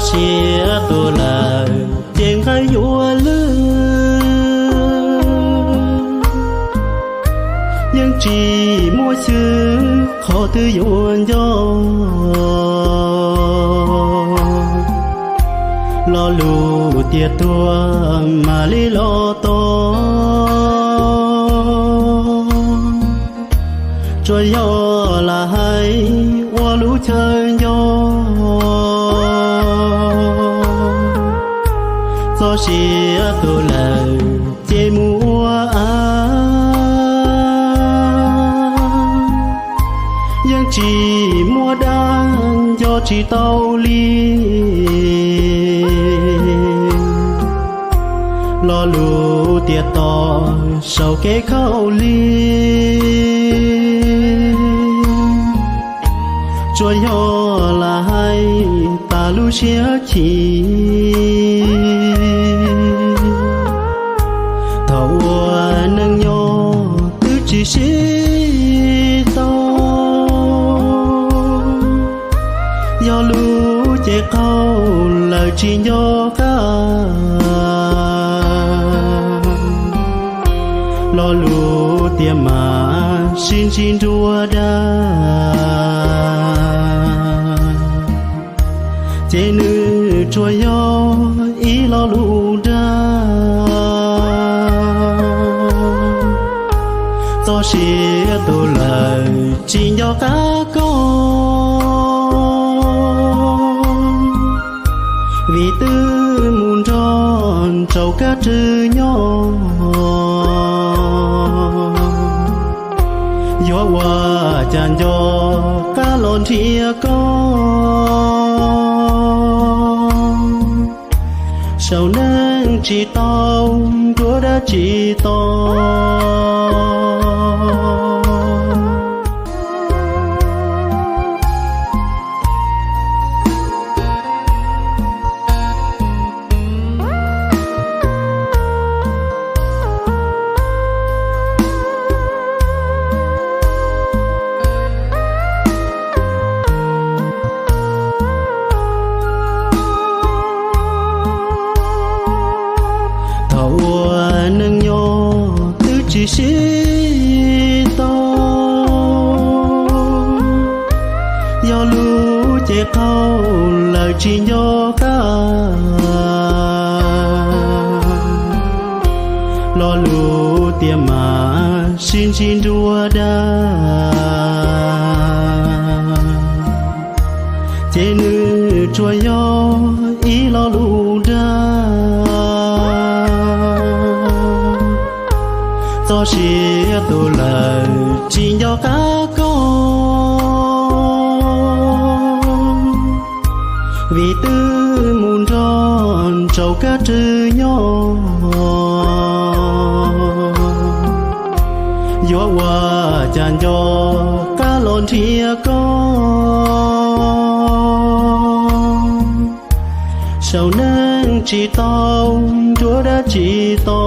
xia tu là tiếng hay vua lư nhưng chỉ mua chữ khó tư yuan do lo lù tiệt tua mà lý lo to cho yo là hay qua lũ chơi yo do xia tu là chế mua nhưng chỉ mua đan do chỉ tao li lo lù tiệt to sau kế khâu li cho yo là hay ta lu xia chỉ thầu nâng yo tư chỉ xí to do lu che câu lời chỉ do ca lo lu tiệm mà xin đua đa chế nữ chua yo ý lo lu đa do xia tu lời chỉ do cá con vì tư muôn tròn trầu cá trư nhỏ gió qua tràn gió cá lon thia con sau nâng chỉ tao đua đã chỉ to nâng yo tư chỉ xí to do lu che câu lời chỉ do ca lo lu tiệm mà xin đua đa chế nữ chua yo ý lo lu đa do xia tu lời chỉ do cá con vì tư muôn tròn trầu cá trư nhỏ gió qua tràn gió cá lon thia con sau nâng chỉ tao chúa đã chỉ to